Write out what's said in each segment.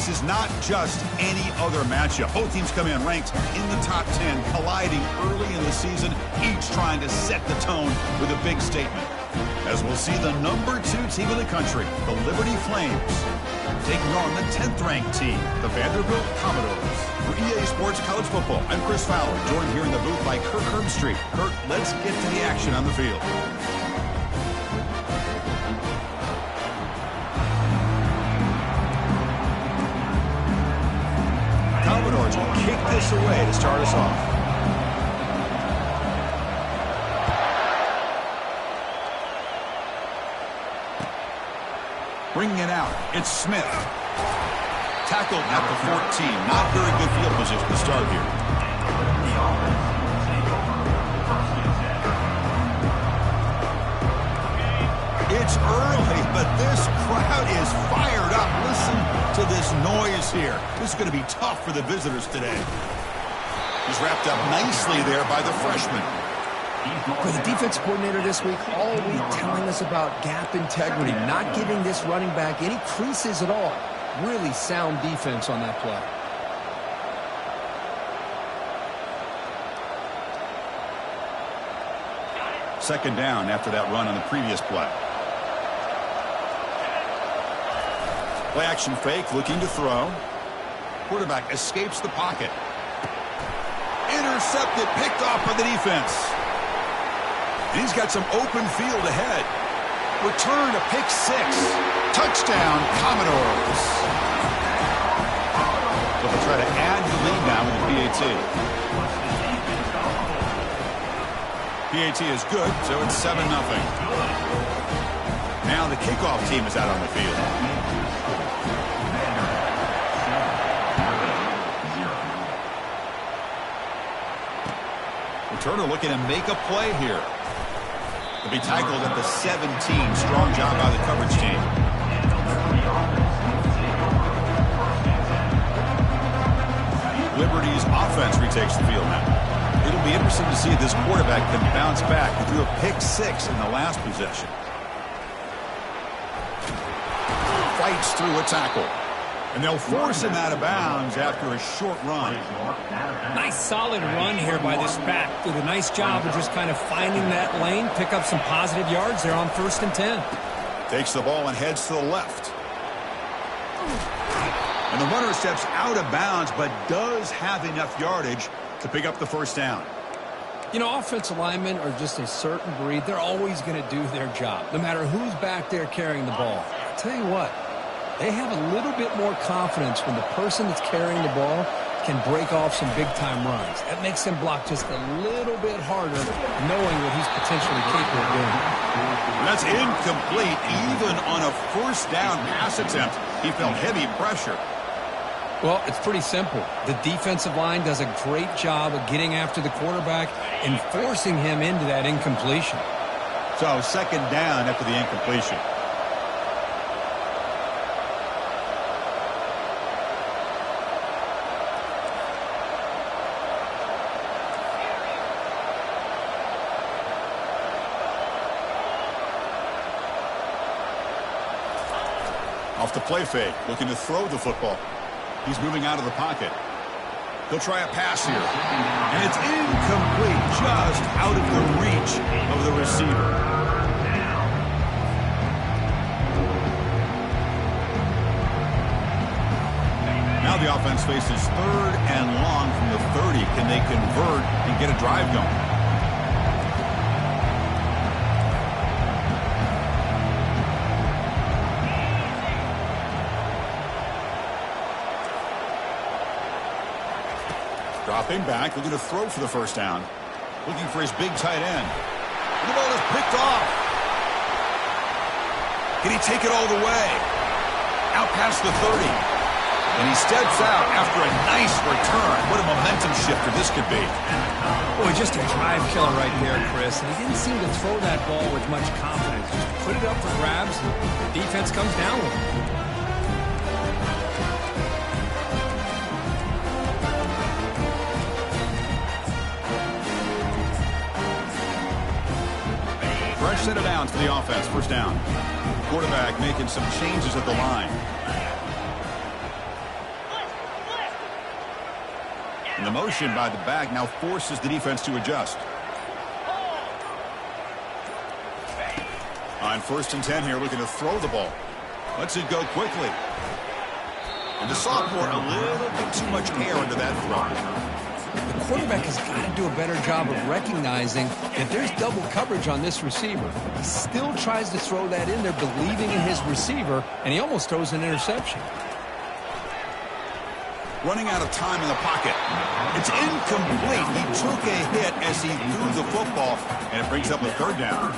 This is not just any other matchup. Both teams come in ranked in the top 10, colliding early in the season, each trying to set the tone with a big statement. As we'll see the number 2 team in the country, the Liberty Flames, taking on the 10th-ranked team, the Vanderbilt Commodores. For EA Sports College Football, I'm Chris Fowler, joined here in the booth by Kurt Herbstreit. Kurt, let's get to the action on the field. Commodores will kick this away to start us off. Bringing it out, it's Smith. Tackled at the 14. Not very good field position to start here. It's early, but this crowd is fired up. Listen to this noise here. This is going to be tough for the visitors today. He's wrapped up nicely there by the freshman. For the defense coordinator this week, all week telling us about gap integrity, not giving this running back any creases at all. Really sound defense on that play. Second down after that run on the previous play. Play action fake, looking to throw. Quarterback escapes the pocket. Intercepted, picked off by the defense. And he's got some open field ahead. Return to pick 6. Touchdown, Commodores. They'll try to add the lead now with the PAT. PAT is good, so it's 7-0. Now the kickoff team is out on the field. Returner looking to make a play here. He'll be tackled at the 17. Strong job by the coverage team. Liberty's offense retakes the field now. It'll be interesting to see if this quarterback can bounce back. He threw a pick 6 in the last possession. Fights through a tackle. And they'll force him out of bounds after a short run. Nice solid run here by this back. Did a nice job of just kind of finding that lane, pick up some positive yards there on 1st and 10. Takes the ball and heads to the left. And the runner steps out of bounds, but does have enough yardage to pick up the first down. You know, offensive linemen are just a certain breed. They're always going to do their job, no matter who's back there carrying the ball. I'll tell you what. They have a little bit more confidence when the person that's carrying the ball can break off some big-time runs. That makes them block just a little bit harder, knowing what he's potentially capable of doing. That's incomplete. Even on a first down pass attempt, he felt heavy pressure. Well, it's pretty simple. The defensive line does a great job of getting after the quarterback and forcing him into that incompletion. So, second down after the incompletion. Off the play fake, looking to throw the football. He's moving out of the pocket. He'll try a pass here. And it's incomplete, just out of the reach of the receiver. Now the offense faces 3rd and long from the 30. Can they convert and get a drive going? Dropping back, looking to throw for the first down. Looking for his big tight end. And the ball is picked off. Can he take it all the way? Out past the 30. And he steps out after a nice return. What a momentum shifter this could be. Boy, just a drive killer right there, Chris. And he didn't seem to throw that ball with much confidence. Just put it up for grabs, and the defense comes down with it. Fresh set of downs for the offense. First down. Quarterback making some changes at the line. And the motion by the back now forces the defense to adjust. On 1st and 10 here, looking to throw the ball. Lets it go quickly. And the sophomore, a little bit too much air into that throw. The quarterback has got to do a better job of recognizing that there's double coverage on this receiver. He still tries to throw that in there, believing in his receiver, and he almost throws an interception. Running out of time in the pocket. It's incomplete. He took a hit as he threw the football, and it brings up a 3rd down.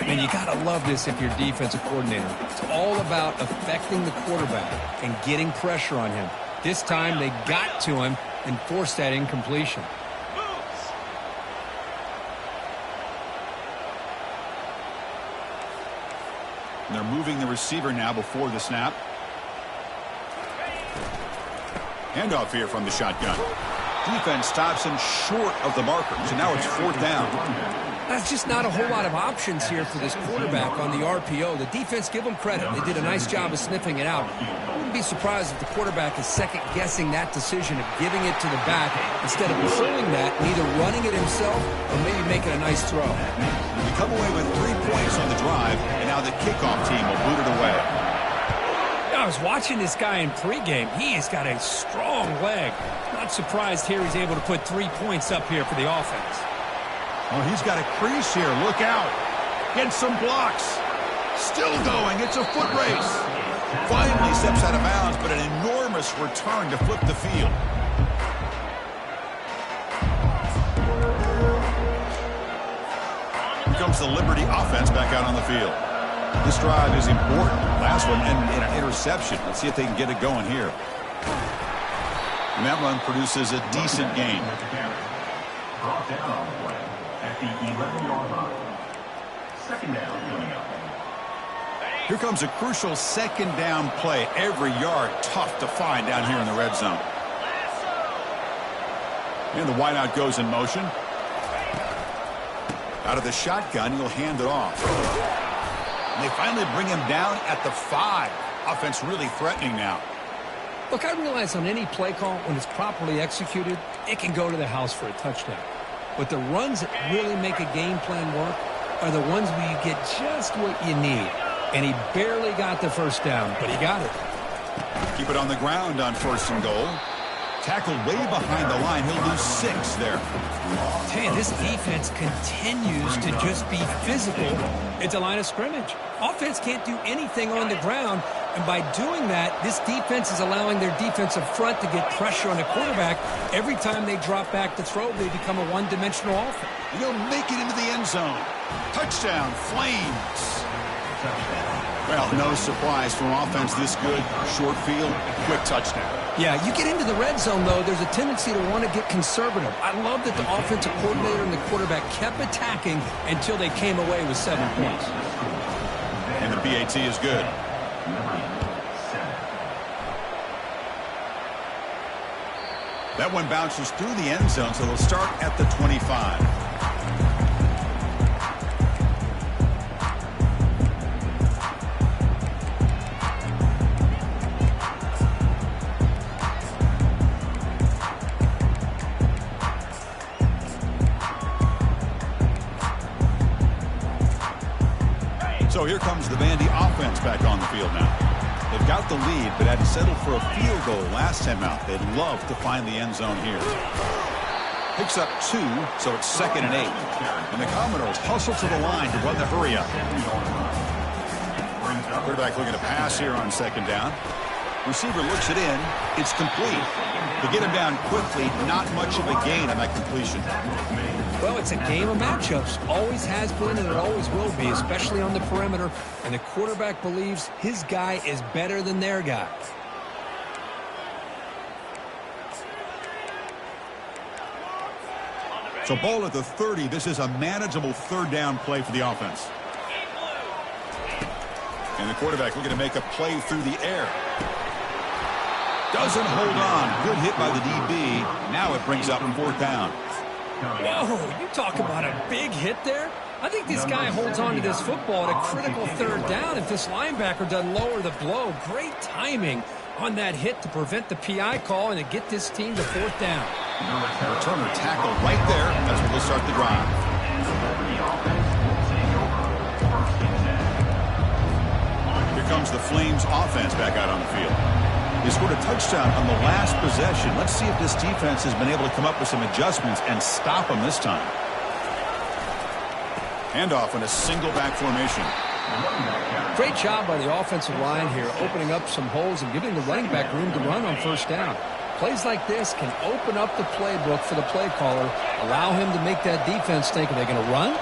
And you got to love this if you're defensive coordinator. It's all about affecting the quarterback and getting pressure on him. This time they got to him and forced that incompletion. And they're moving the receiver now before the snap. Handoff here from the shotgun. Defense stops him short of the marker, so now it's 4th down. That's just not a whole lot of options here for this quarterback on the RPO. The defense, give them credit. They did a nice job of sniffing it out. I wouldn't be surprised if the quarterback is second-guessing that decision of giving it to the back instead of pulling that and either running it himself or maybe making a nice throw. We come away with 3 points on the drive, and now the kickoff team will boot it away. I was watching this guy in pregame. He has got a strong leg. Not surprised here he's able to put 3 points up here for the offense. Oh, he's got a crease here. Look out. Get some blocks. Still going. It's a foot race. Finally steps out of bounds, but an enormous return to flip the field. Here comes the Liberty offense back out on the field. This drive is important. Last one and an interception. Let's see if they can get it going here. And that run produces a decent gain. Brought down on the play at the 11-yard line. 2nd down coming up. Here comes a crucial 2nd down play. Every yard tough to find down here in the red zone. And the wideout goes in motion. Out of the shotgun, he'll hand it off. And they finally bring him down at the 5. Offense really threatening now. Look, I realize on any play call, when it's properly executed, it can go to the house for a touchdown. But the runs that really make a game plan work are the ones where you get just what you need. And he barely got the 1st down, but he got it. Keep it on the ground on 1st and goal. Tackled way behind the line. He'll lose 6 there. Tell you, this defense continues to just be physical at the line of scrimmage. Offense can't do anything on the ground, and by doing that, this defense is allowing their defensive front to get pressure on the quarterback. Every time they drop back to throw, they become a one-dimensional offense. He'll make it into the end zone. Touchdown, Flames. Well, no surprise from offense this good. Short field, quick touchdown. Yeah, you get into the red zone, though, there's a tendency to want to get conservative. I love that the offensive coordinator and the quarterback kept attacking until they came away with 7 points. And the PAT is good. That one bounces through the end zone, so they'll start at the 25. So here comes the Vandy offense back on the field now. They've got the lead, but had to settle for a field goal last time out. They'd love to find the end zone here. Picks up 2, so it's 2nd and 8. And the Commodores hustle to the line to run the hurry up. Quarterback looking to pass here on 2nd down. Receiver looks it in. It's complete. They get him down quickly. Not much of a gain on that completion. Well, it's a game of matchups. Always has been and it always will be, especially on the perimeter. And the quarterback believes his guy is better than their guy. So ball at the 30. This is a manageable 3rd down play for the offense. And the quarterback looking to make a play through the air. Doesn't hold on. Good hit by the DB. Now it brings up 4th down. Whoa, you talk about a big hit there. I think this guy holds on to this football at a critical 3rd down if this linebacker doesn't lower the blow. Great timing on that hit to prevent the PI call and to get this team to fourth down. Returner tackle right there. That's where they'll start the drive. Here comes the Flames offense back out on the field. They scored a touchdown on the last possession. Let's see if this defense has been able to come up with some adjustments and stop them this time. Handoff in a single back formation. Great job by the offensive line here, opening up some holes and giving the running back room to run on first down. Plays like this can open up the playbook for the play caller, allow him to make that defense think, are they going to run?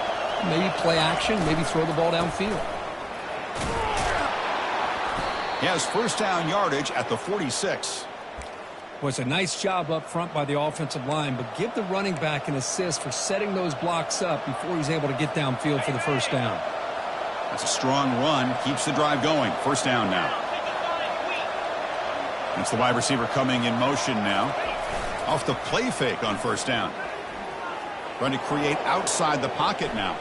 Maybe play action, maybe throw the ball downfield. He has first down yardage at the 46. Was a nice job up front by the offensive line, but give the running back an assist for setting those blocks up before he's able to get downfield for the first down. That's a strong run. Keeps the drive going. First down now. It's the wide receiver coming in motion now. Off the play fake on first down. Trying to create outside the pocket now.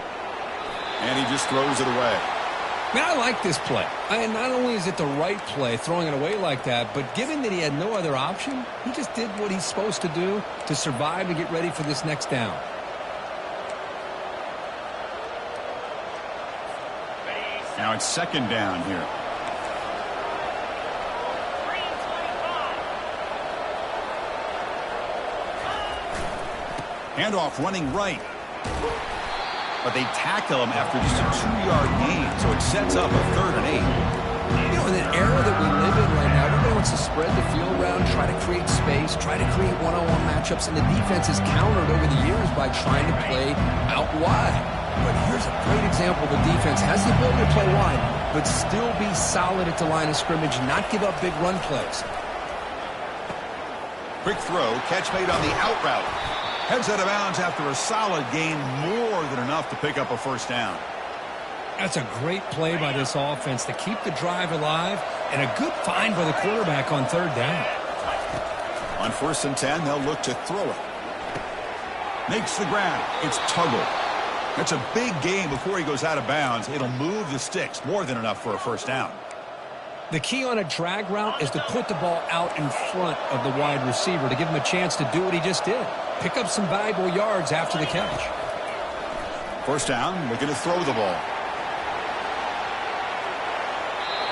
And he just throws it away. Man, I like this play. And not only is it the right play, throwing it away like that, but given that he had no other option, he just did what he's supposed to do to survive and get ready for this next down. Now it's second down here. Handoff running right. But they tackle him after just a 2-yard gain, so it sets up a 3rd and 8. You know, in the era that we live in right now, everybody wants to spread the field around, try to create space, try to create one-on-one matchups, and the defense is countered over the years by trying to play out wide. But here's a great example. The defense has the ability to play wide, but still be solid at the line of scrimmage, not give up big run plays. Quick throw, catch made on the out route. Heads out of bounds after a solid gain, more than enough to pick up a first down. That's a great play by this offense to keep the drive alive, and a good find by the quarterback on third down. On 1st and 10, they'll look to throw it. Makes the grab. It's Tuggle. That's a big gain before he goes out of bounds. It'll move the sticks, more than enough for a first down. The key on a drag route is to put the ball out in front of the wide receiver to give him a chance to do what he just did. Pick up some valuable yards after the catch. First down, looking to throw the ball.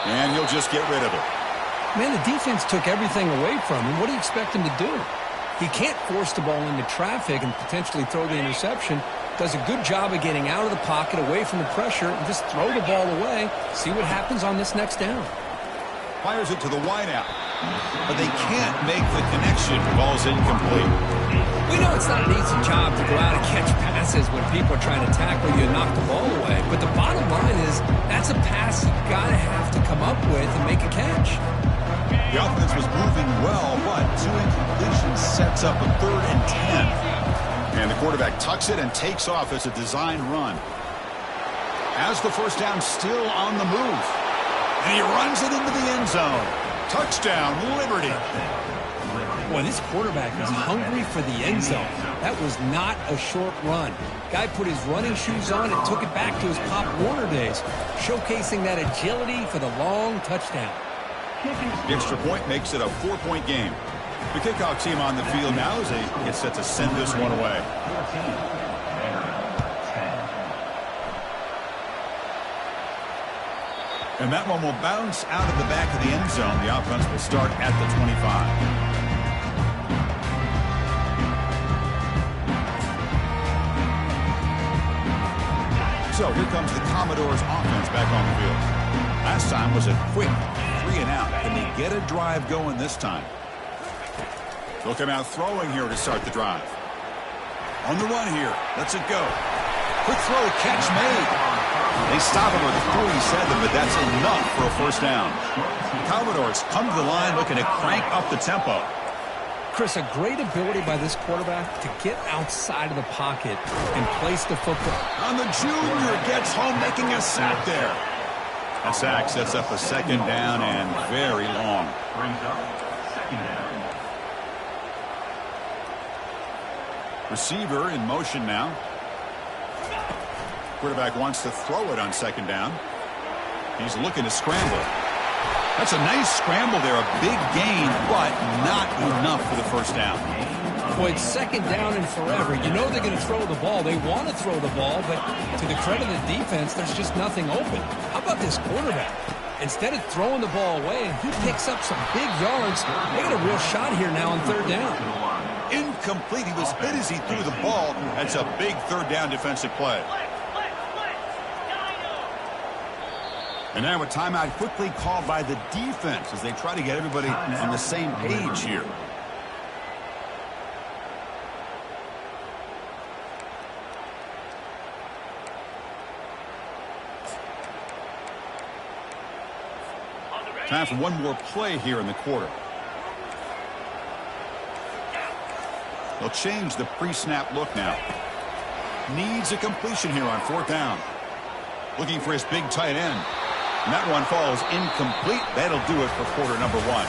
And he'll just get rid of it. Man, the defense took everything away from him. What do you expect him to do? He can't force the ball into traffic and potentially throw the interception. Does a good job of getting out of the pocket, away from the pressure, and just throw the ball away. See what happens on this next down. Fires it to the wideout. But they can't make the connection. The ball's incomplete. We know it's not an easy job to go out and catch passes when people are trying to tackle you and knock the ball away. But the bottom line is that's a pass you got to have to come up with and make a catch. The offense was moving well, but 2 incompletions sets up a 3rd and 10. And the quarterback tucks it and takes off as a design run. Has the first down still on the move. And he runs it into the end zone. Touchdown, Liberty. Boy, this quarterback is hungry for the end zone. That was not a short run. Guy put his running shoes on and took it back to his Pop Warner days, showcasing that agility for the long touchdown. The extra point makes it a 4-point game. The kickoff team on the field now as they get set to send this one away. And that one will bounce out of the back of the end zone. The offense will start at the 25. So here comes the Commodores offense back on the field. Last time was a quick 3 and out. Can they get a drive going this time? They'll come out throwing here to start the drive. On the run here. Let's it go. Quick throw, catch made. They stop him at the 47, but that's enough for a first down. The Commodores come to the line looking to crank up the tempo. Chris, a great ability by this quarterback to get outside of the pocket and place the football. On the junior, gets home, making a sack there. That sack sets up a 2nd down and very long. Brings up 2nd down. Receiver in motion now. Quarterback wants to throw it on 2nd down. He's looking to scramble. That's a nice scramble there, a big gain, but not enough for the first down. Boy, it's second down and forever. You know they're going to throw the ball. They want to throw the ball, but to the credit of the defense, there's just nothing open. How about this quarterback? Instead of throwing the ball away, he picks up some big yards. They got a real shot here now on third down. Incomplete. He was hit as he threw the ball. That's a big third down defensive play. And now a timeout quickly called by the defense as they try to get everybody on the same page here. Time for one more play here in the quarter. They'll change the pre-snap look now. Needs a completion here on fourth down. Looking for his big tight end. And that one falls incomplete. That'll do it for quarter number one.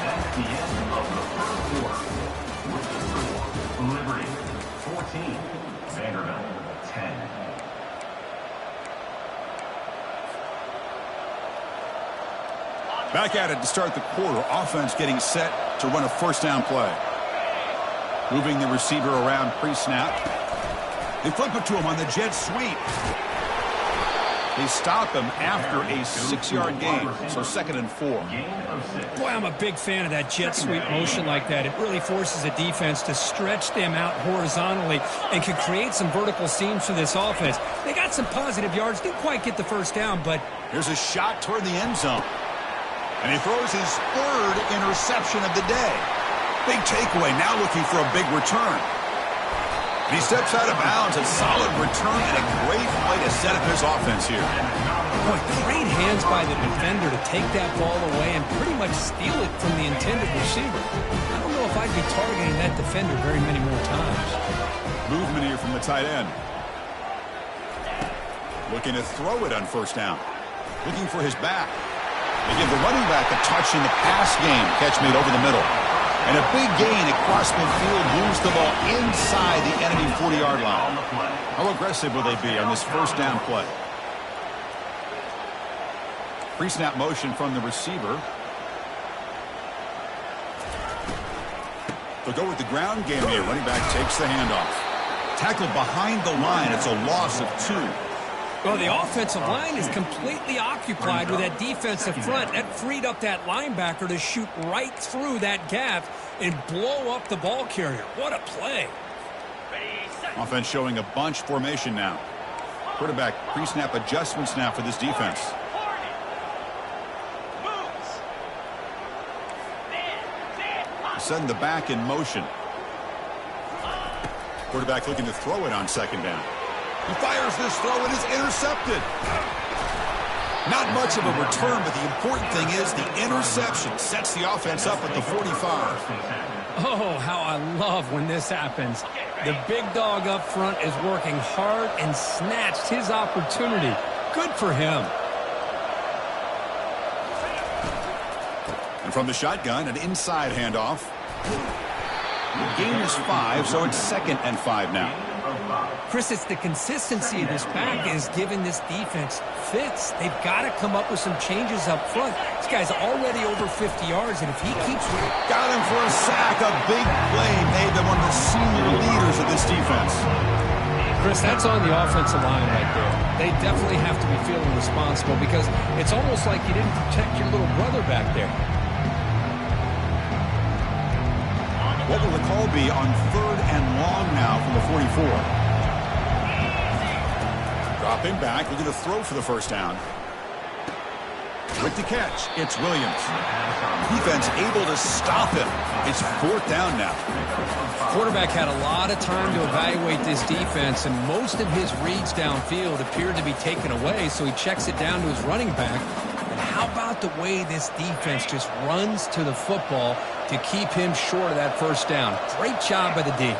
That's the end of the first quarter. With the score, Liberty 14, Vanderbilt 10. Back at it to start the quarter. Offense getting set to run a first down play. Moving the receiver around pre-snap. They flip it to him on the jet sweep. They stop him after a 6-yard gain, so 2nd and 4. Boy, I'm a big fan of that jet sweep motion like that. It really forces a defense to stretch them out horizontally and can create some vertical seams for this offense. They got some positive yards, didn't quite get the first down, but here's a shot toward the end zone. And he throws his 3rd interception of the day. Big takeaway, now looking for a big return. And he steps out of bounds, a solid return and a great play to set up his offense here. Boy, great hands by the defender to take that ball away and pretty much steal it from the intended receiver. I don't know if I'd be targeting that defender very many more times. Movement here from the tight end. Looking to throw it on first down. Looking for his back. They give the running back a touch in the pass game. Catch made over the middle. And a big gain across midfield, moves the ball inside the enemy 40-yard line. How aggressive will they be on this first down play? Pre-snap motion from the receiver. They'll go with the ground game here. Running back takes the handoff. Tackled behind the line. It's a loss of 2. Well, the offensive line is completely occupied with that defensive front. That freed up that linebacker to shoot right through that gap and blow up the ball carrier. What a play. Offense showing a bunch formation now. Quarterback pre-snap adjustments now for this defense. Setting the back in motion. Quarterback looking to throw it on second down. He fires this throw and is intercepted. Not much of a return, but the important thing is the interception sets the offense up at the 45. Oh, how I love when this happens. The big dog up front is working hard and snatched his opportunity. Good for him. And from the shotgun, an inside handoff. The gain is 5, so it's 2nd and 5 now. Chris, it's the consistency of this back is giving this defense fits. They've got to come up with some changes up front. This guy's already over 50 yards, and if he keeps... Got him for a sack, a big play made by one of the senior leaders of this defense. Chris, that's on the offensive line right there. They definitely have to be feeling responsible because it's almost like you didn't protect your little brother back there. What will the call be on 3rd and long now from the 44? Dropping back, looking to throw for the first down. With the catch, it's Williams. Defense able to stop him. It's 4th down now. Quarterback had a lot of time to evaluate this defense, and most of his reads downfield appeared to be taken away, so he checks it down to his running back. And how about the way this defense just runs to the football to keep him short of that first down? Great job by the D.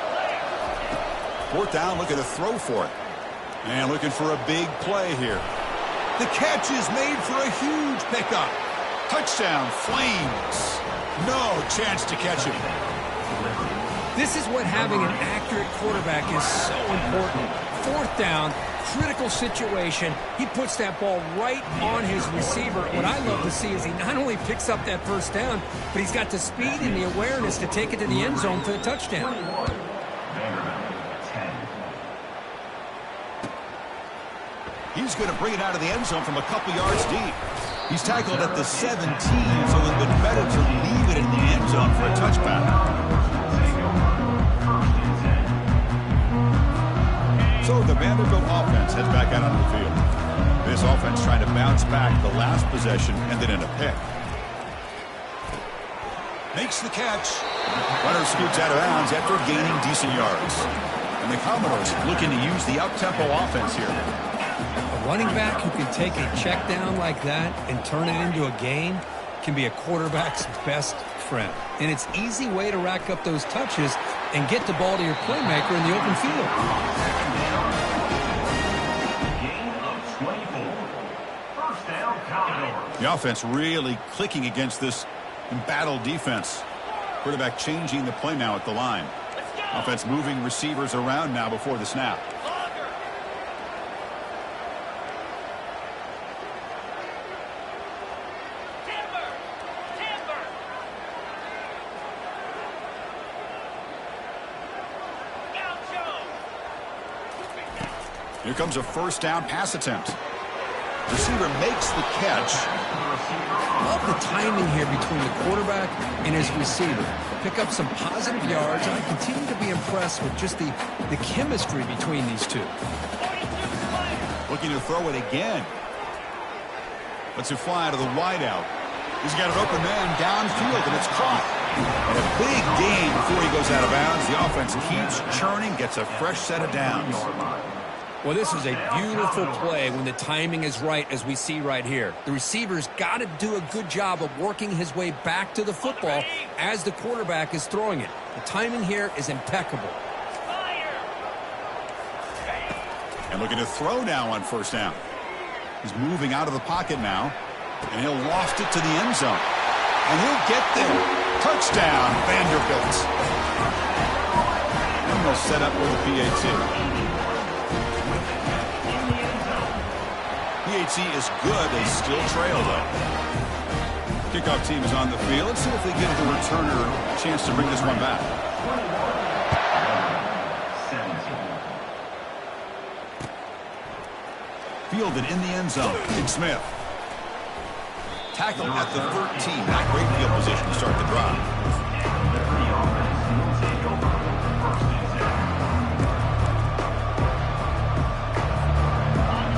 4th down, looking to throw for it. And looking for a big play here. The catch is made for a huge pickup. Touchdown, Flames. No chance to catch him. This is what having an accurate quarterback is so important. Fourth down, critical situation. He puts that ball right on his receiver. What I love to see is he not only picks up that first down, but he's got the speed and the awareness to take it to the end zone for the touchdown. He's going to bring it out of the end zone from a couple yards deep. He's tackled at the 17, so it would have been better to leave it in the end zone for a touchback. So the Vanderbilt offense heads back out onto the field. This offense trying to bounce back the last possession, ended in a pick. Makes the catch. Runner scoots out of bounds after gaining decent yards. And the Commodores looking to use the up-tempo offense here. A running back who can take a check down like that and turn it into a gain can be a quarterback's best friend. And it's an easy way to rack up those touches and get the ball to your playmaker in the open field. Gain of 24. First down, Commodores. The offense really clicking against this embattled defense. Quarterback changing the play now at the line. Offense moving receivers around now before the snap. Here comes a first down pass attempt. Receiver makes the catch. Love the timing here between the quarterback and his receiver. Pick up some positive yards, and I continue to be impressed with just the chemistry between these two. Looking to throw it again. Lets it fly to the wideout. He's got an open man downfield, and it's caught. And a big gain before he goes out of bounds. The offense keeps churning, gets a fresh set of downs. Well, this is a beautiful play when the timing is right, as we see right here. The receiver's got to do a good job of working his way back to the football as the quarterback is throwing it. The timing here is impeccable. And looking to throw now on first down. He's moving out of the pocket now, and he'll loft it to the end zone. And he'll get there. Touchdown, Vanderbilt. And they'll set up with a PAT. PAT is good. They still trail, though. Kickoff team is on the field. Let's see if they give the returner a chance to bring this one back. Fielded in the end zone. Big Smith. Tackled at the 13. Not great field position to start the drive.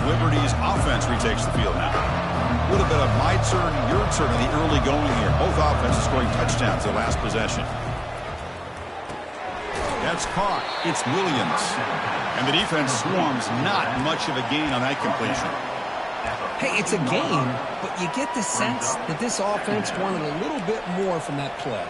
Liberty's offense retakes the field now. A little bit of my turn, your turn in the early going here. Both offenses scoring touchdowns the last possession. That's caught. It's Williams. And the defense swarms. Not much of a gain on that completion. Hey, it's a gain, but you get the sense that this offense wanted a little bit more from that play.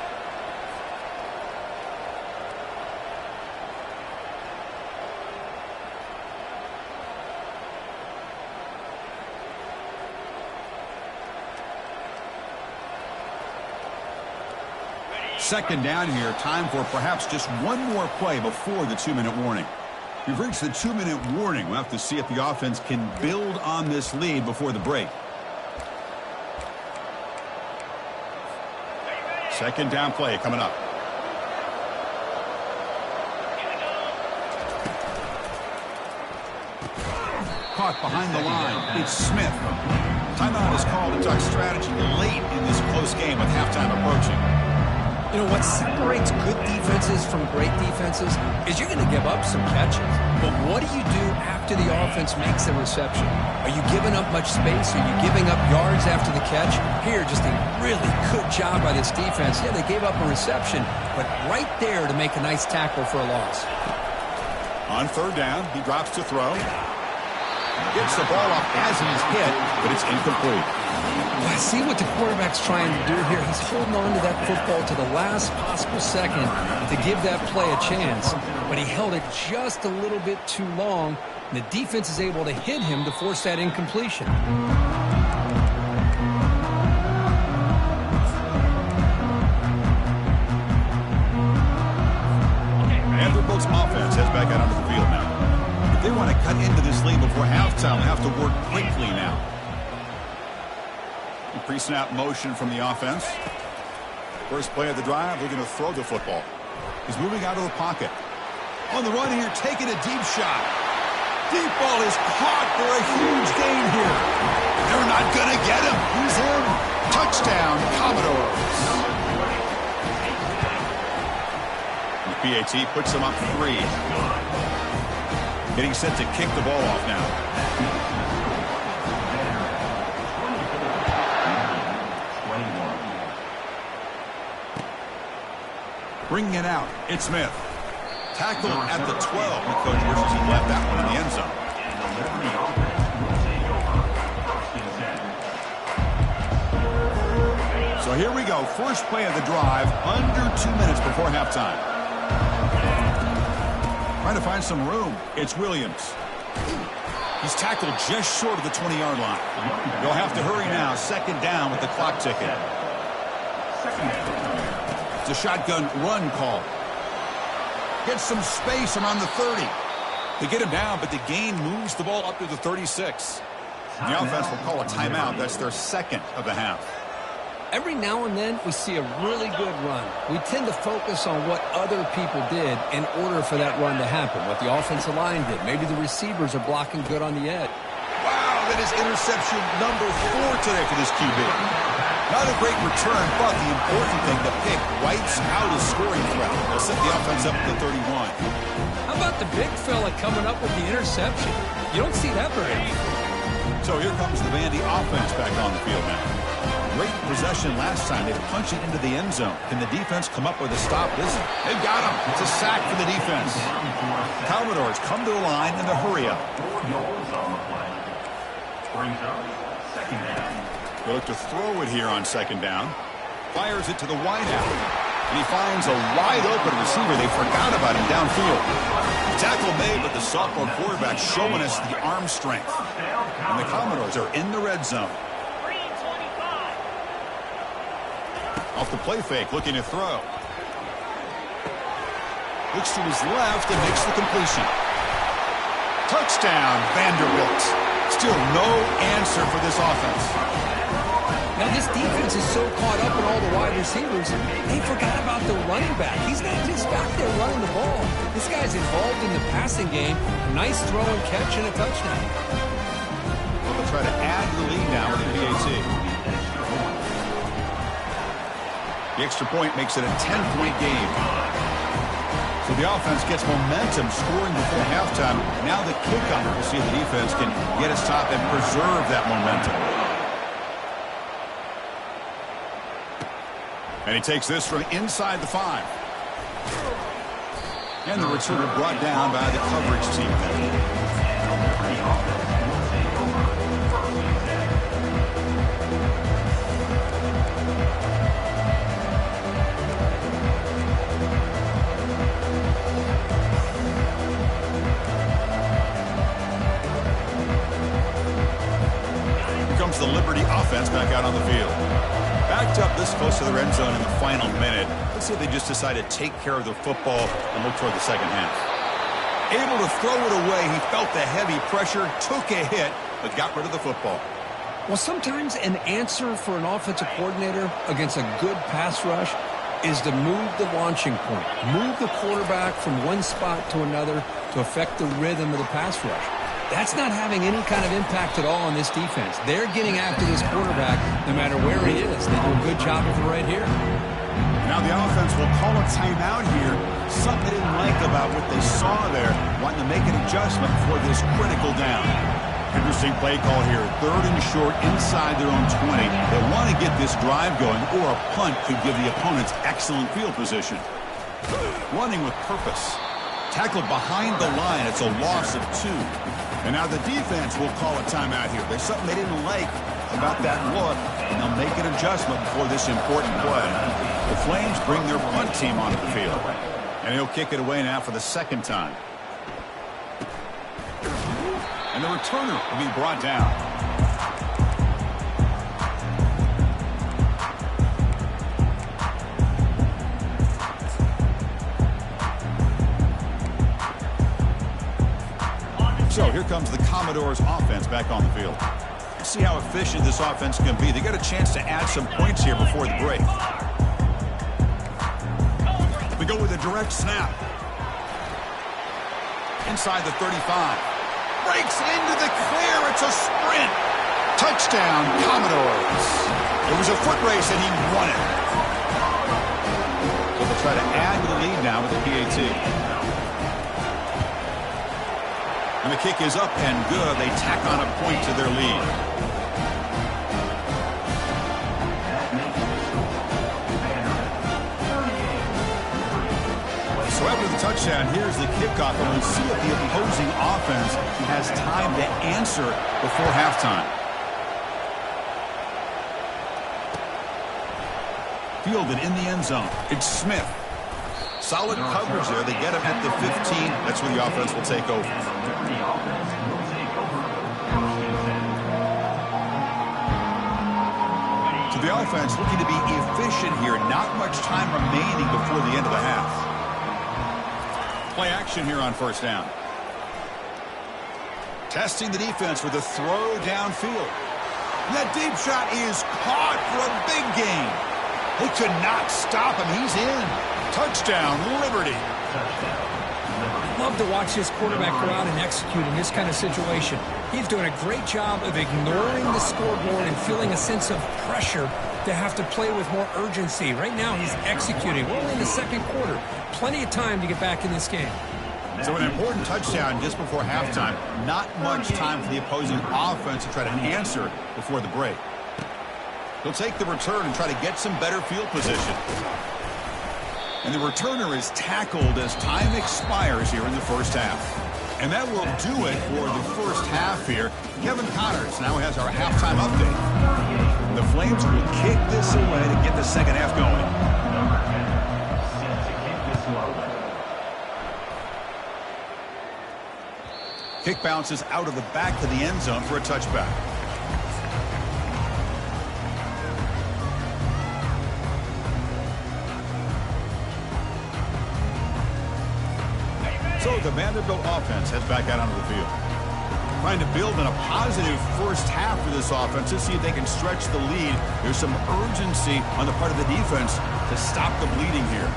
Second down here. Time for perhaps just one more play before the 2-minute warning. We've reached the 2-minute warning. We'll have to see if the offense can build on this lead before the break. Second down play coming up. Caught behind the line. It's Smith. Timeout is called to talk strategy late in this close game with halftime approaching. You know, what separates good defenses from great defenses is you're going to give up some catches. But what do you do after the offense makes a reception? Are you giving up much space? Are you giving up yards after the catch? Here, just a really good job by this defense. Yeah, they gave up a reception, but right there to make a nice tackle for a loss. On third down, he drops to throw. Gets the ball off as he's hit, but it's incomplete. Well, I see what the quarterback's trying to do here. He's holding on to that football to the last possible second to give that play a chance. But he held it just a little bit too long, and the defense is able to hit him to force that incompletion. cut into this lead before halftime. We'll have to work quickly now. Pre-snap motion from the offense. First play of the drive, they're going to throw the football. He's moving out of the pocket. On the run here, taking a deep shot. Deep ball is caught for a huge gain here. They're not going to get him. He's in. Touchdown, Commodores. The PAT puts him up 3. Getting set to kick the ball off now. Bringing it out, it's Smith. Tackled at the 12. The coach wishes he left that one in the end zone. So here we go. First play of the drive, under 2 minutes before halftime. Trying to find some room. It's Williams. He's tackled just short of the 20-yard line. They'll have to hurry now. Second down with the clock ticking. It's a shotgun run call. Gets some space around the 30. They get him down, but the gain moves the ball up to the 36. The offense will call a timeout. That's their second of the half. Every now and then, we see a really good run. We tend to focus on what other people did in order for that run to happen, what the offensive line did. Maybe the receivers are blocking good on the edge. Wow, that is interception number 4 today for this QB. Not a great return, but the important thing, the pick wipes out a scoring threat. They'll set the offense up to the 31. How about the big fella coming up with the interception? You don't see that very often. So here comes the Vandy offense back on the field now. Great possession last time. They punched it into the end zone. Can the defense come up with a stop? Listen, they've got him. It's a sack for the defense. Commodores come to the line in the hurry up. They look to throw it here on second down. Fires it to the wideout. And he finds a wide-open receiver. They forgot about him downfield. The tackle made, but the sophomore quarterback showing us the arm strength. And the Commodores are in the red zone. Off the play fake, looking to throw. Looks to his left and makes the completion. Touchdown, Vanderbilt. Still no answer for this offense. Now, this defense is so caught up in all the wide receivers, they forgot about the running back. He's not just back there running the ball. This guy's involved in the passing game. A nice throw and catch and a touchdown. They'll try to add the lead now with the PAT. The extra point makes it a 10-point game. So the offense gets momentum, scoring before halftime. Now the kickoff. We'll see if the defense can get a stop and preserve that momentum. And he takes this from inside the 5. And the returner brought down by the coverage team. Here comes the Liberty offense back out on the field. Backed up this close to the end zone in the final minute. Let's see if they just decide to take care of the football and look toward the second half. Able to throw it away. He felt the heavy pressure, took a hit, but got rid of the football. Well, sometimes an answer for an offensive coordinator against a good pass rush is to move the launching point. Move the quarterback from one spot to another to affect the rhythm of the pass rush. That's not having any kind of impact at all on this defense. They're getting after this quarterback no matter where he is. They do a good job of it right here. Now the offense will call a timeout here. Something they didn't like about what they saw there. Wanting to make an adjustment for this critical down. Interesting play call here. 3rd and short inside their own 20. They want to get this drive going, or a punt could give the opponents excellent field position. Running with purpose. Tackled behind the line. It's a loss of 2. And now the defense will call a timeout here. There's something they didn't like about that look, and they'll make an adjustment before this important play. The Flames bring their punt team onto the field. And he'll kick it away now for the second time. And the returner will be brought down. So Here comes the Commodores offense back on the field. See how efficient this offense can be. They got a chance to add some points here before the break. We go with a direct snap. Inside the 35. Breaks into the clear. It's a sprint. Touchdown, Commodores. It was a foot race and he won it. So they'll try to add to the lead now with the PAT. And the kick is up and good. They tack on a point to their lead. So after the touchdown, here's the kickoff, and we'll see if the opposing offense has time to answer before halftime. Fielded in the end zone. It's Smith. Solid coverage there. They get him at the 15. That's where the offense will take over. So the offense looking to be efficient here. Not much time remaining before the end of the half. Play action here on first down. Testing the defense with a throw downfield. And that deep shot is caught for a big gain. They could not stop him. He's in. Touchdown, Liberty. I love to watch this quarterback go out and execute in this kind of situation. He's doing a great job of ignoring the scoreboard and feeling a sense of pressure to have to play with more urgency. Right now, he's executing. We're only in the second quarter. Plenty of time to get back in this game. So an important touchdown just before halftime. Not much time for the opposing offense to try to answer before the break. He'll take the return and try to get some better field position. And the returner is tackled as time expires here in the first half. And that will do it for the first half here. Kevin Connors now has our halftime update. The Flames will kick this away to get the second half going. Number 10, set to kick this one. Kick bounces out of the back to the end zone for a touchback. So the Vanderbilt offense heads back out onto the field. Trying to build in a positive first half for this offense to see if they can stretch the lead. There's some urgency on the part of the defense to stop the bleeding here.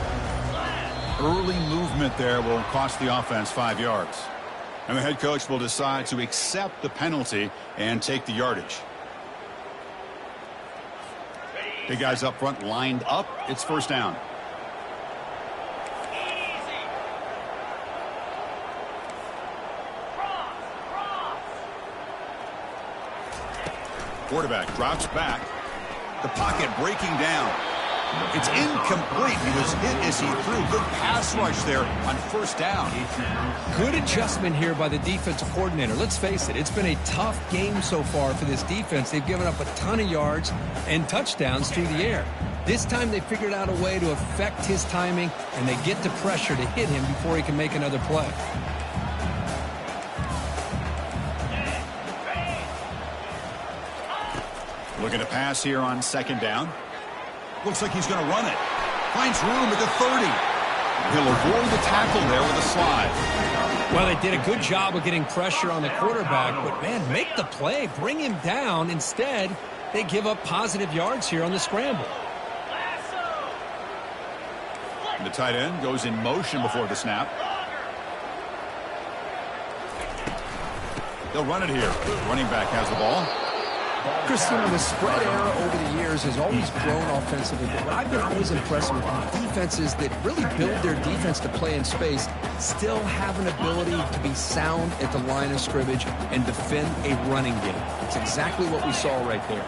Early movement there will cost the offense 5 yards. And the head coach will decide to accept the penalty and take the yardage. Big guys up front lined up. It's first down. Quarterback drops back. The pocket breaking down. It's incomplete. He was hit as he threw. Good pass rush there on first down. Good adjustment here by the defensive coordinator. Let's face it, it's been a tough game so far for this defense. They've given up a ton of yards and touchdowns through the air. This time they figured out a way to affect his timing, and they get the pressure to hit him before he can make another play. Looking to pass here on second down. Looks like he's going to run it. Finds room at the 30. He'll avoid the tackle there with a slide. Well, they did a good job of getting pressure on the quarterback, but, man, make the play. Bring him down. Instead, they give up positive yards here on the scramble. And the tight end goes in motion before the snap. They'll run it here. The running back has the ball. Christina, the spread era over the years has always grown offensively, but what I've been always impressed with defenses that really build their defense to play in space still have an ability to be sound at the line of scrimmage and defend a running game. It's exactly what we saw right there.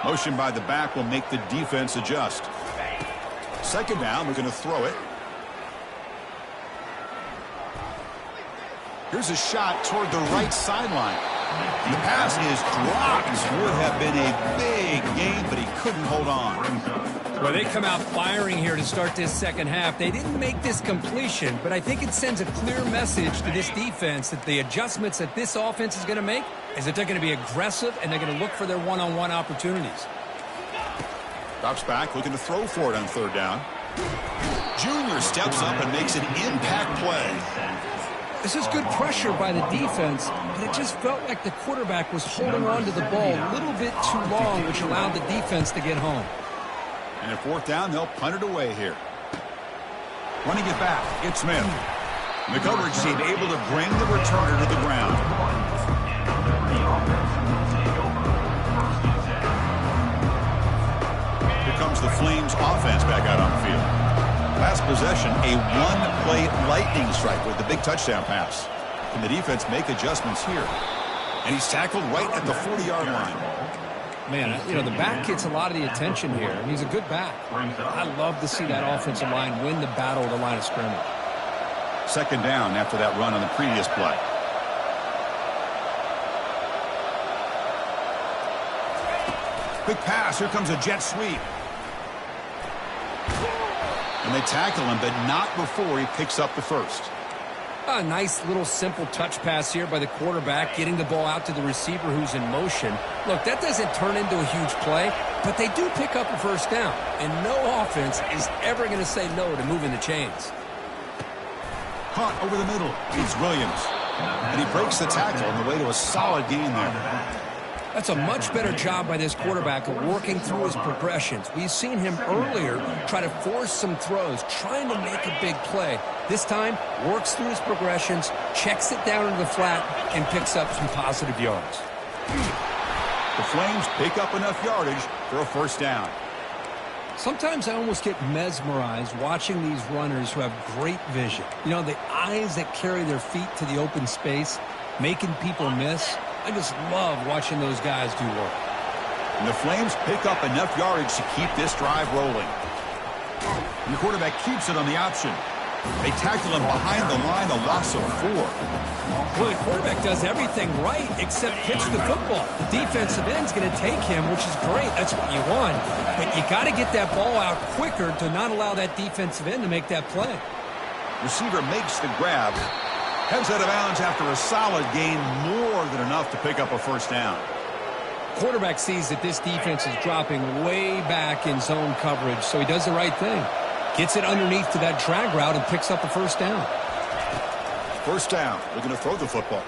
Motion by the back will make the defense adjust. Second down, we're going to throw it. Here's a shot toward the right sideline. The pass is dropped. Would have been a big gain, but he couldn't hold on. Well, they come out firing here to start this second half. They didn't make this completion, but I think it sends a clear message to this defense that the adjustments that this offense is going to make is that they're going to be aggressive and they're going to look for their one-on-one opportunities. Drops back, looking to throw for it on third down. Junior steps up and makes an impact play. This is good pressure by the defense, but it just felt like the quarterback was holding on to the ball a little bit too long, which allowed the defense to get home. And at fourth down, they'll punt it away here. Running it back, it's Smith. The coverage team able to bring the returner to the ground. Here comes the Flames offense back out on the field. Last possession, a one-play lightning strike with the big touchdown pass. Can the defense make adjustments here? And he's tackled right at the 40-yard line. Man, you know, the back gets a lot of the attention here, and he's a good back. I love to see that offensive line win the battle of the line of scrimmage. Second down after that run on the previous play. Quick pass. Here comes a jet sweep. And they tackle him, but not before he picks up the first. A nice little simple touch pass here by the quarterback, getting the ball out to the receiver who's in motion. Look, that doesn't turn into a huge play, but they do pick up a first down. And no offense is ever going to say no to moving the chains. Caught over the middle. It's Williams. And he breaks the tackle on the way to a solid gain there. That's a much better job by this quarterback of working through his progressions. We've seen him earlier try to force some throws, trying to make a big play. This time, works through his progressions, checks it down into the flat, and picks up some positive yards. The Flames pick up enough yardage for a first down. Sometimes I almost get mesmerized watching these runners who have great vision. You know, the eyes that carry their feet to the open space, making people miss. I just love watching those guys do work. And the Flames pick up enough yardage to keep this drive rolling. And the quarterback keeps it on the option. They tackle him behind the line, a loss of 4. Well, the quarterback does everything right except pitch the football. The defensive end's going to take him, which is great. That's what you want. But you got to get that ball out quicker to not allow that defensive end to make that play. Receiver makes the grab. Heads out of bounds after a solid gain, more than enough to pick up a first down. Quarterback sees that this defense is dropping way back in zone coverage, so he does the right thing. Gets it underneath to that drag route and picks up a first down. First down, looking to throw the football.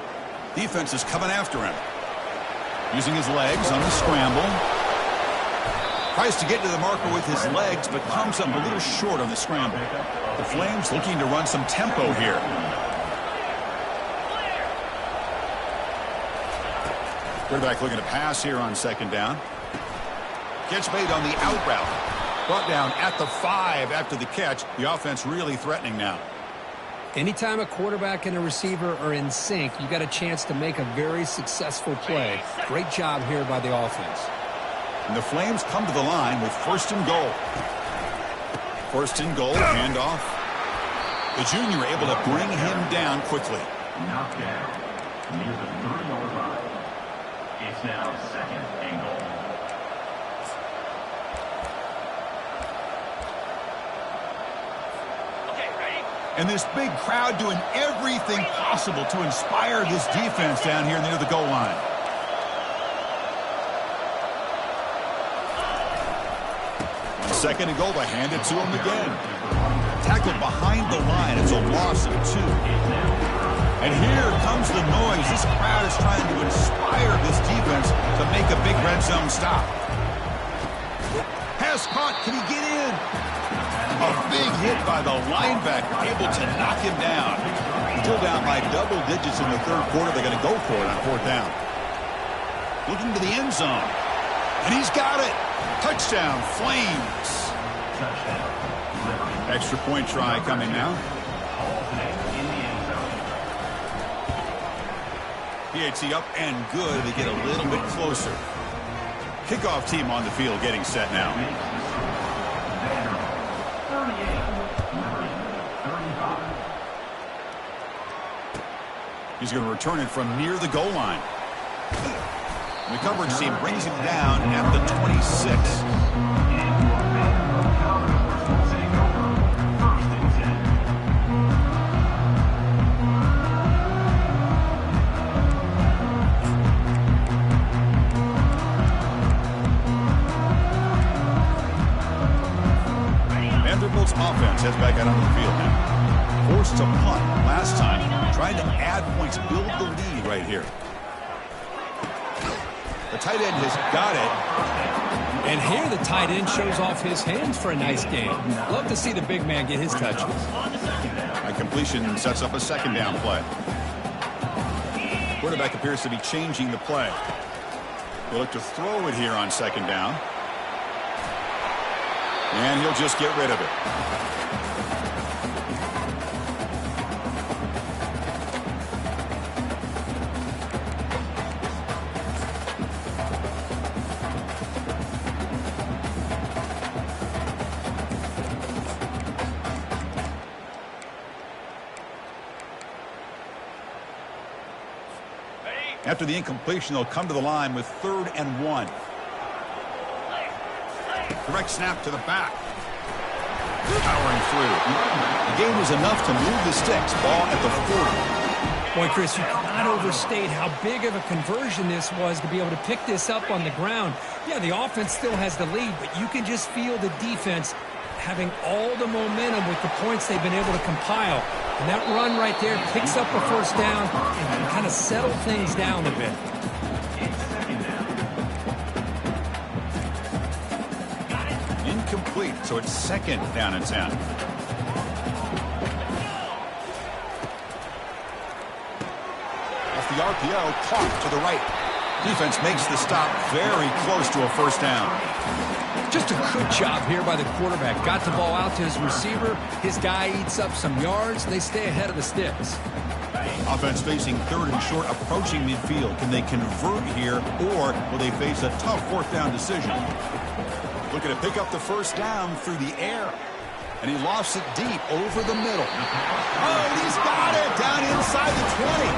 Defense is coming after him. Using his legs on the scramble. Tries to get to the marker with his legs, but comes up a little short on the scramble. The Flames looking to run some tempo here. Quarterback looking to pass here on second down. Gets made on the out route. Brought down at the 5 after the catch. The offense really threatening now. Anytime a quarterback and a receiver are in sync, you got a chance to make a very successful play. Great job here by the offense. And the Flames come to the line with first and goal. First and goal, handoff. The junior able to bring him down quickly. Knocked down near the 30-yard line. It's now second and goal. And this big crowd doing everything possible to inspire this defense down here near the goal line. And second and goal, they hand it to him again. Tackled behind the line. It's a loss of 2. And here comes the noise. This crowd is trying to inspire this defense to make a big red zone stop. Pass caught. Can he get in? A big hit by the linebacker, able to knock him down. Still down by double digits in the third quarter. They're going to go for it on fourth down. Looking to the end zone. And he's got it. Touchdown, Flames. Extra point try coming now. PAT up and good. They get a little bit closer. Kickoff team on the field getting set now. He's going to return it from near the goal line. The coverage team brings him down at the 26. Vanderbilt's offense heads back out onto the field now. Forced to punt last time. Trying to add points, build the lead right here. The tight end has got it. And here the tight end shows off his hands for a nice game. Love to see the big man get his touches. A completion sets up a second down play. Quarterback appears to be changing the play. He'll look to throw it here on second down. And he'll just get rid of it. After the incompletion, they'll come to the line with 3rd and 1. Direct snap to the back. Powering through. The gain was enough to move the sticks. Ball at the 40. Boy, Chris, you cannot overstate how big of a conversion this was to be able to pick this up on the ground. Yeah, the offense still has the lead, but you can just feel the defense having all the momentum with the points they've been able to compile. And that run right there picks up a first down and kind of settle things down a bit. Incomplete, so it's 2nd down and 10. Off the RPO, caught to the right. Defense makes the stop very close to a first down. Just a good job here by the quarterback. Got the ball out to his receiver. His guy eats up some yards. They stay ahead of the sticks. Offense facing 3rd and short, approaching midfield. Can they convert here, or will they face a tough 4th down decision? Looking to pick up the first down through the air. And he lofts it deep over the middle. Oh, he's got it down inside the 20.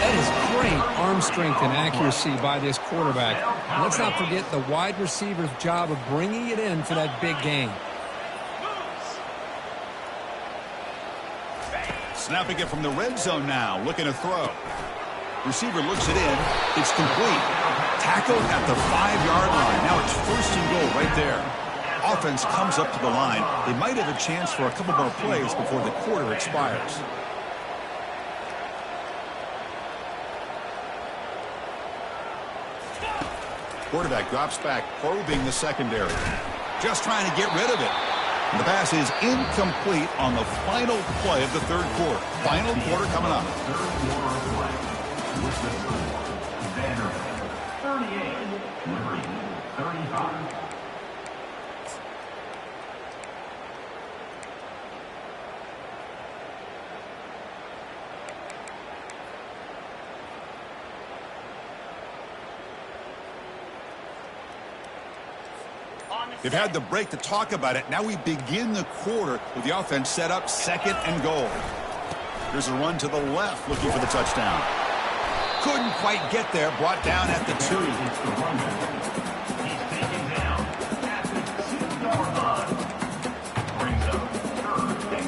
That is great arm strength and accuracy by this quarterback. And let's not forget the wide receiver's job of bringing it in for that big gain. Snapping it from the red zone now, looking to throw. Receiver looks it in. It's complete. Tackled at the 5-yard line. Now it's 1st and goal right there. Offense comes up to the line. They might have a chance for a couple more plays before the quarter expires. Quarterback drops back, probing the secondary. Just trying to get rid of it. And the pass is incomplete on the final play of the 3rd quarter. Final quarter coming up. 38, Liberty, 35. They've had the break to talk about it. Now we begin the quarter with the offense set up 2nd and goal. Here's a run to the left looking for the touchdown. Couldn't quite get there. Brought down at the 2. He's taken down at the 2-yard line. Brings up 3rd and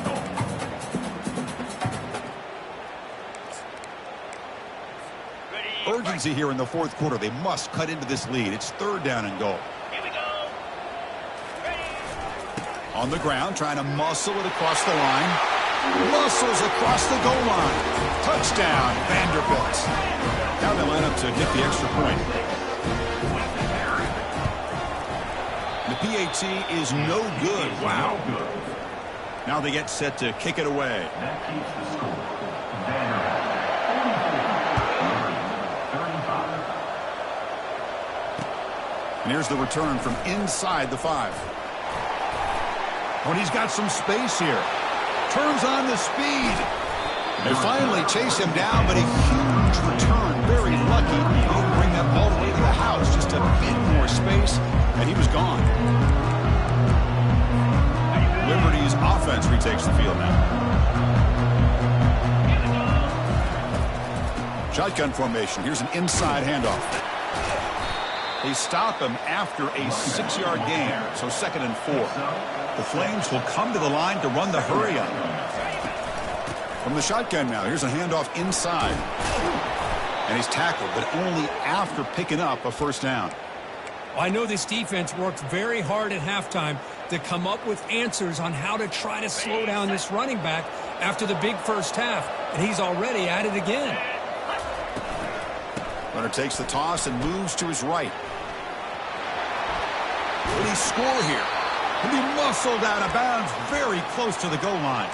goal. Urgency here in the 4th quarter. They must cut into this lead. It's 3rd down and goal. On the ground, trying to muscle it across the line. Muscles across the goal line. Touchdown, Vanderbilt. Now they line up to get the extra point. The PAT is no good. Wow. Now they get set to kick it away. That keeps the score. Vanderbilt, 35. And here's the return from inside the 5. When he's got some space here. Turns on the speed. They finally chase him down, but a huge return. Very lucky. He'll bring them all the way to the house. Just a bit more space, and he was gone. Liberty's offense retakes the field now. Shotgun formation. Here's an inside handoff. They stop him after a 6-yard gain, so 2nd and 4. The Flames will come to the line to run the hurry up. From the shotgun now, here's a handoff inside. And he's tackled, but only after picking up a first down. I know this defense worked very hard at halftime to come up with answers on how to try to slow down this running back after the big first half, and he's already at it again. Runner takes the toss and moves to his right. Will he score here? He'll be muscled out of bounds very close to the goal line.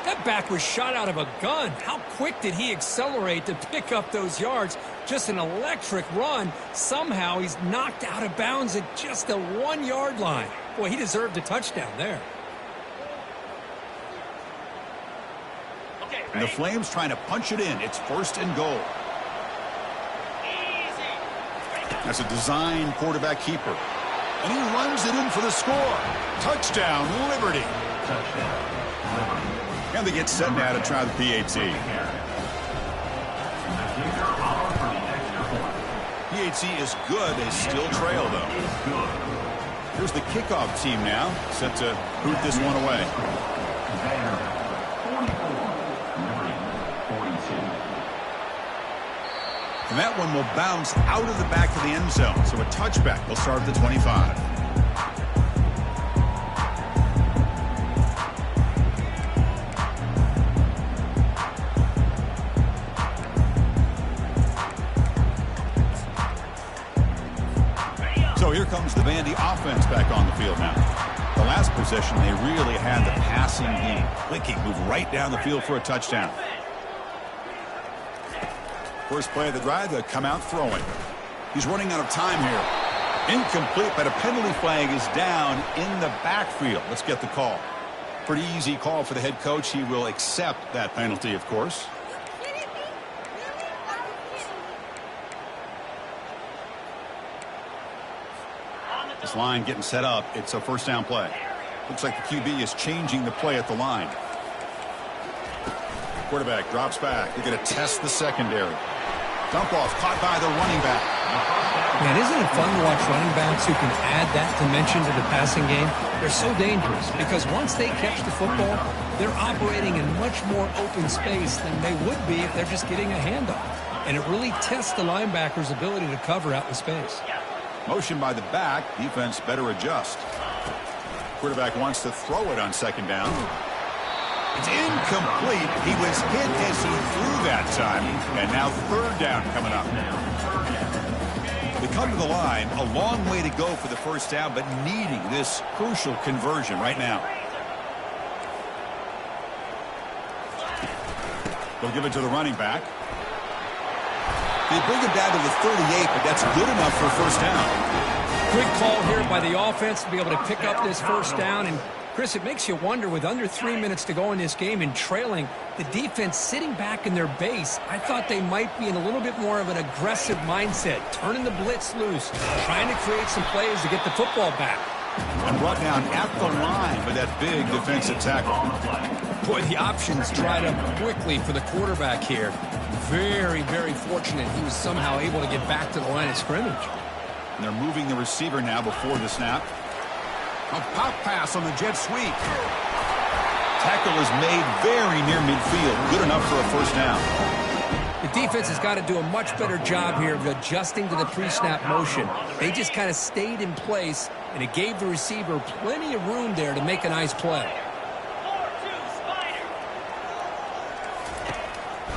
That back was shot out of a gun. How quick did he accelerate to pick up those yards? Just an electric run. Somehow he's knocked out of bounds at just the 1 yard line. Boy, he deserved a touchdown there. And the Flames trying to punch it in. It's 1st and goal. That's a design quarterback keeper. And he runs it in for the score. Touchdown, Liberty. Touchdown, Liberty. And they get set now to try the PAT. The kicker on for the extra point. PAT is good. They still trail, though. Is good. Here's the kickoff team now, set to boot this one away. Vanderbilt, 44. Liberty, 42. And that one will bounce out of the back of the end zone. So a touchback will start at the 25. So here comes the Vandy offense back on the field now. The last possession, they really had the passing game. Clicking, move right down the field for a touchdown. First play of the drive, they come out throwing. He's running out of time here. Incomplete, but a penalty flag is down in the backfield. Let's get the call. Pretty easy call for the head coach. He will accept that penalty, of course. This line getting set up. It's a 1st down play. Looks like the QB is changing the play at the line. Quarterback drops back. They're going to test the secondary. Dump off caught by the running back. Man, isn't it fun to watch running backs who can add that dimension to the passing game? They're so dangerous because once they catch the football, they're operating in much more open space than they would be if they're just getting a handoff. And it really tests the linebacker's ability to cover out in space. Motion by the back. Defense better adjust. Quarterback wants to throw it on 2nd down. It's incomplete. He was hit as he threw that time. And now 3rd down coming up. They come to the line. A long way to go for the 1st down, but needing this crucial conversion right now. They'll give it to the running back. They bring him down to the 38, but that's good enough for a 1st down. Good call here by the offense to be able to pick up this 1st down. And Chris, it makes you wonder, with under 3 minutes to go in this game and trailing, the defense sitting back in their base, I thought they might be in a little bit more of an aggressive mindset, turning the blitz loose, trying to create some plays to get the football back. And brought down at the line with that big defensive tackle. Boy, the options dried up quickly for the quarterback here. Very, very fortunate he was somehow able to get back to the line of scrimmage. And they're moving the receiver now before the snap. A pop pass on the jet sweep. Tackle is made very near midfield. Good enough for a 1st down. The defense has got to do a much better job here of adjusting to the pre-snap motion. They just kind of stayed in place, and it gave the receiver plenty of room there to make a nice play.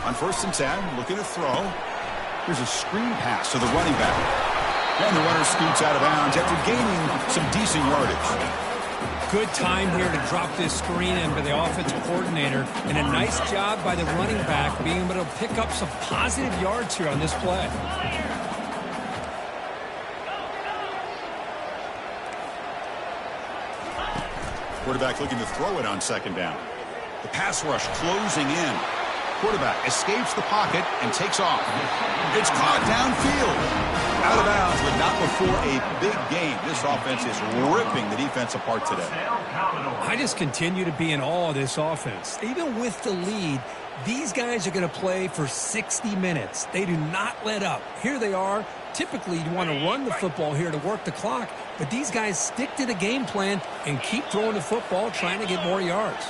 On 1st and 10, looking to throw. Here's a screen pass to the running back. And the runner scoots out of bounds after gaining some decent yardage. Good time here to drop this screen in by the offensive coordinator. And a nice job by the running back being able to pick up some positive yards here on this play. Quarterback looking to throw it on 2nd down. The pass rush closing in. Quarterback escapes the pocket and takes off. It's caught downfield. Out of bounds, but not before a big game. This offense is ripping the defense apart today. I just continue to be in awe of this offense. Even with the lead, these guys are going to play for 60 minutes. They do not let up. Here they are. Typically, you want to run the football here to work the clock, but these guys stick to the game plan and keep throwing the football, trying to get more yards.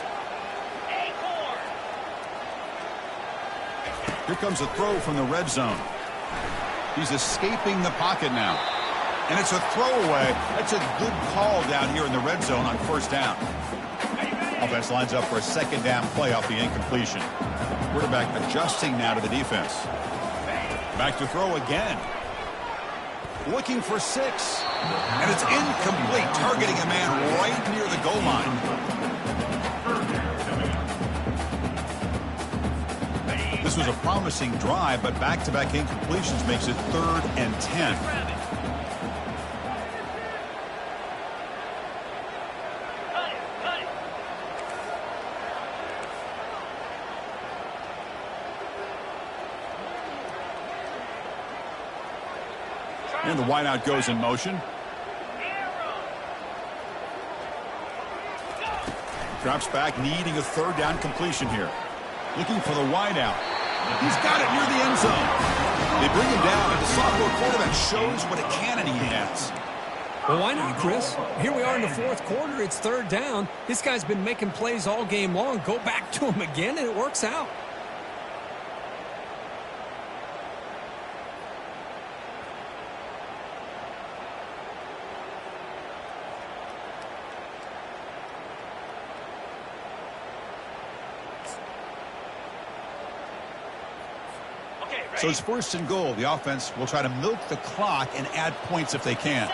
Here comes a throw from the red zone. He's escaping the pocket now. And it's a throwaway. That's a good call down here in the red zone on first down. Offense lines up for a second down play off the incompletion. Quarterback adjusting now to the defense. Back to throw again. Looking for 6. And it's incomplete, targeting a man right near the goal line. This was a promising drive, but back-to-back incompletions makes it 3rd and 10. And the wideout goes in motion. Drops back, needing a 3rd down completion here. Looking for the wideout. He's got it near the end zone. They bring him down, and the sophomore quarterback shows what a cannon he has. Well, why not, Chris? Here we are in the 4th quarter. It's 3rd down. This guy's been making plays all game long. Go back to him again, and it works out. So it's 1st and goal. The offense will try to milk the clock and add points if they can.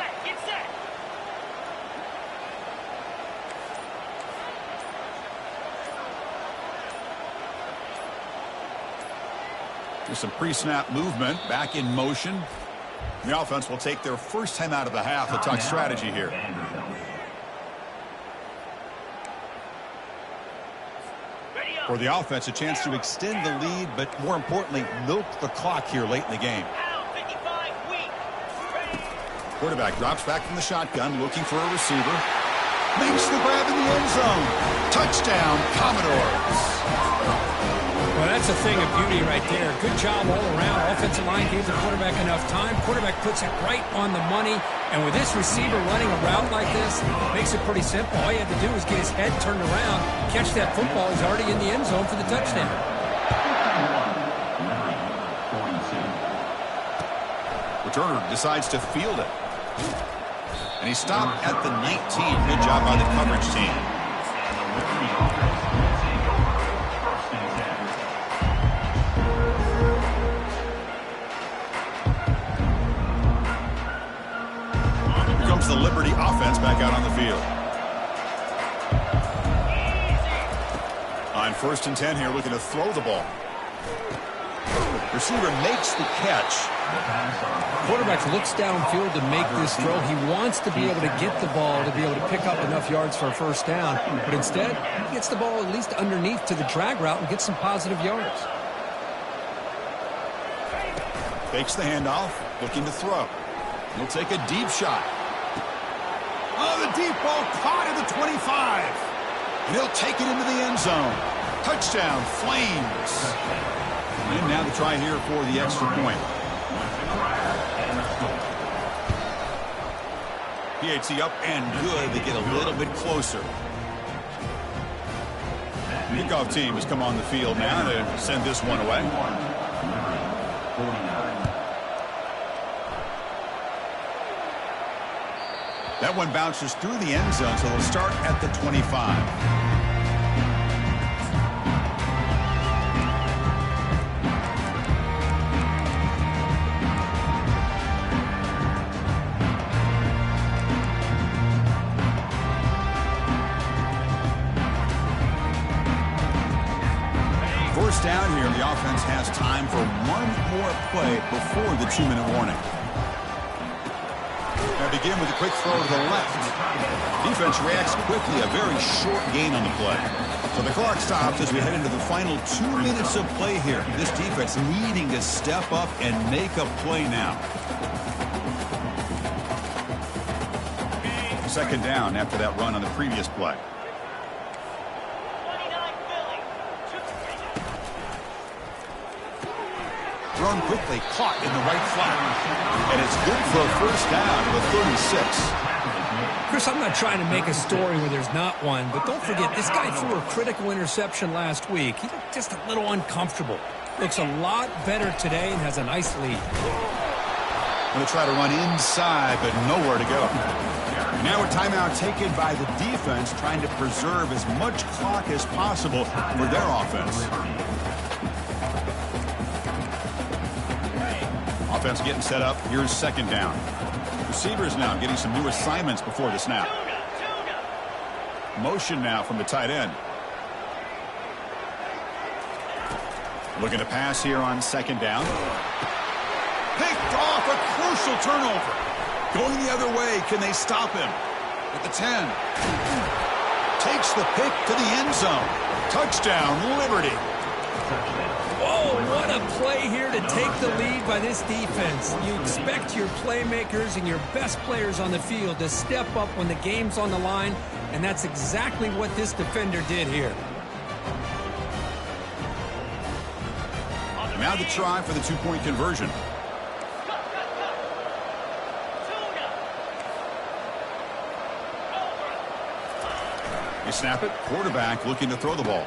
There's some pre-snap movement, back in motion. The offense will take their first time out of the half to talk strategy here. For the offense, a chance to extend the lead, but more importantly, milk the clock here late in the game. Quarterback drops back from the shotgun, looking for a receiver. Makes the grab in the end zone. Touchdown, Commodores. Well, that's a thing of beauty right there. Good job all around. Offensive line gave the quarterback enough time. Quarterback puts it right on the money. And with this receiver running a route like this, it makes it pretty simple. All you have to do is get his head turned around, catch that football. He's already in the end zone for the touchdown. Returner decides to field it. And he stopped at the 19. Good job by the coverage team. The Liberty offense back out on the field. On 1st and 10 here, looking to throw the ball. Receiver makes the catch. Quarterback looks downfield to make this throw. He wants to be able to get the ball to be able to pick up enough yards for a first down. But instead, he gets the ball at least underneath to the drag route and gets some positive yards. Fakes the handoff, looking to throw. He'll take a deep shot. Oh, the deep ball caught at the 25. And he'll take it into the end zone. Touchdown, Flames. And now the try here for the extra point. PAT up and good. They get a little bit closer. Kickoff team has come on the field now to send this one away. That one bounces through the end zone, so they'll start at the 25. First down here, the offense has time for one more play before the 2-minute warning. Now begin with a quick throw to the left. Defense reacts quickly, a very short gain on the play. So the clock stops as we head into the final 2 minutes of play here. This defense needing to step up and make a play now. Second down after that run on the previous play. Thrown quickly, caught in the right flat. And it's good for a first down to the 36. Chris, I'm not trying to make a story where there's not one, but don't forget, this guy threw a critical interception last week. He looked just a little uncomfortable. Looks a lot better today and has a nice lead. Going to try to run inside, but nowhere to go. Now a timeout taken by the defense, trying to preserve as much clock as possible for their offense. Offense getting set up. Here's second down. Receivers now getting some new assignments before the snap. Motion now from the tight end. Looking to pass here on second down. Picked off, a crucial turnover. Going the other way, can they stop him? At the 10. Takes the pick to the end zone. Touchdown, Liberty. Whoa, what a play here to take the lead by this defense. You expect your playmakers and your best players on the field to step up when the game's on the line, and that's exactly what this defender did here. Now the try for the two-point conversion. They snap it. Quarterback looking to throw the ball.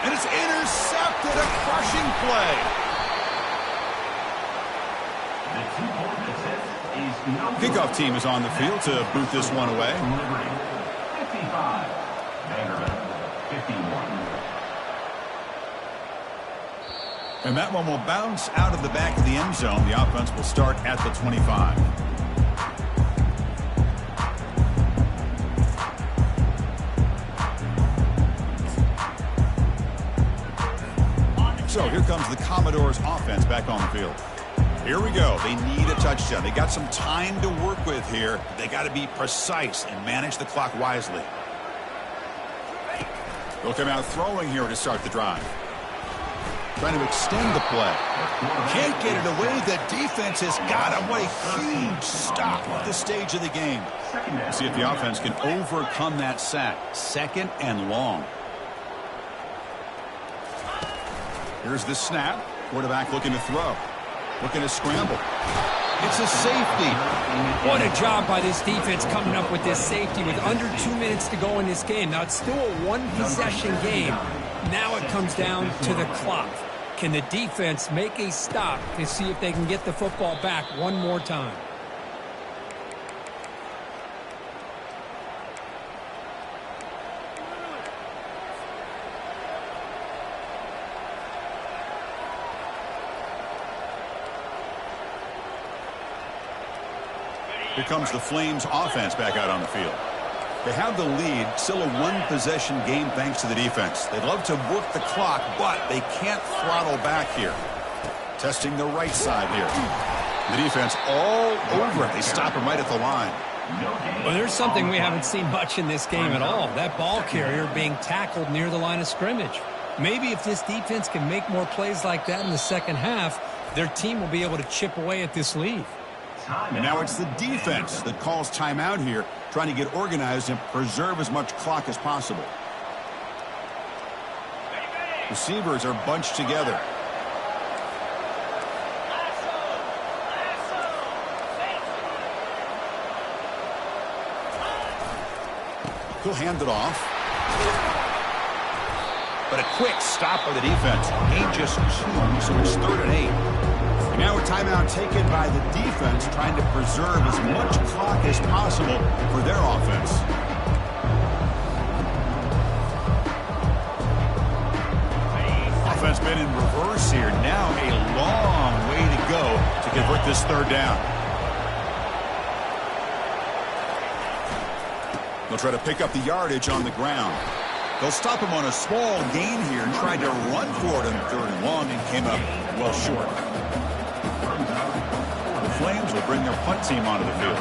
And it's intercepted. A crushing play. Kickoff team is on the field to boot this one away. 55. Vanderbilt, 51. And that one will bounce out of the back of the end zone. The offense will start at the 25. So here comes the Commodores offense back on the field. Here we go. They need a touchdown. They got some time to work with here. They got to be precise and manage the clock wisely. They'll come out throwing here to start the drive. Trying to extend the play. Can't get it away. The defense has got him. What a huge stop at this stage of the game. Let's see if the offense can overcome that sack. Second and long. Here's the snap. Quarterback looking to throw. Looking to scramble. It's a safety. What a job by this defense coming up with this safety with under 2 minutes to go in this game. Now, it's still a one-possession game. Now it comes down to the clock. Can the defense make a stop to see if they can get the football back one more time? Here comes the Flames offense back out on the field. They have the lead, still a one-possession game thanks to the defense. They'd love to work the clock, but they can't throttle back here. Testing the right side here. The defense all over it. They stop him right at the line. Well, there's something we haven't seen much in this game at all. That ball carrier being tackled near the line of scrimmage. Maybe if this defense can make more plays like that in the second half, their team will be able to chip away at this lead. And now it's the defense that calls timeout here, trying to get organized and preserve as much clock as possible. Receivers are bunched together. He'll hand it off. But a quick stop by the defense. Gain just 2, so it's 3rd and 8. Now a timeout taken by the defense, trying to preserve as much clock as possible for their offense. Offense been in reverse here. Now a long way to go to convert this 3rd down. They'll try to pick up the yardage on the ground. They'll stop him on a small gain here and tried to run for it on 3rd and long and came up well short. Flames will bring their punt team onto the field.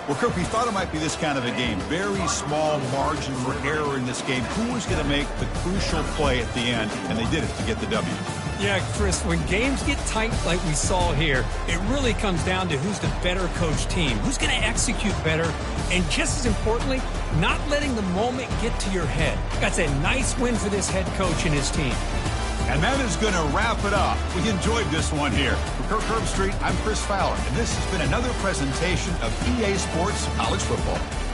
Well, Kirk, we thought it might be this kind of a game. Very small margin for error in this game. Who was going to make the crucial play at the end? And they did it to get the W. Yeah, Chris, when games get tight like we saw here, it really comes down to who's the better coach team, who's going to execute better, and just as importantly, not letting the moment get to your head. That's a nice win for this head coach and his team. And that is going to wrap it up. We enjoyed this one here. For Kirk Herbstreit, I'm Chris Fowler, and this has been another presentation of EA Sports College Football.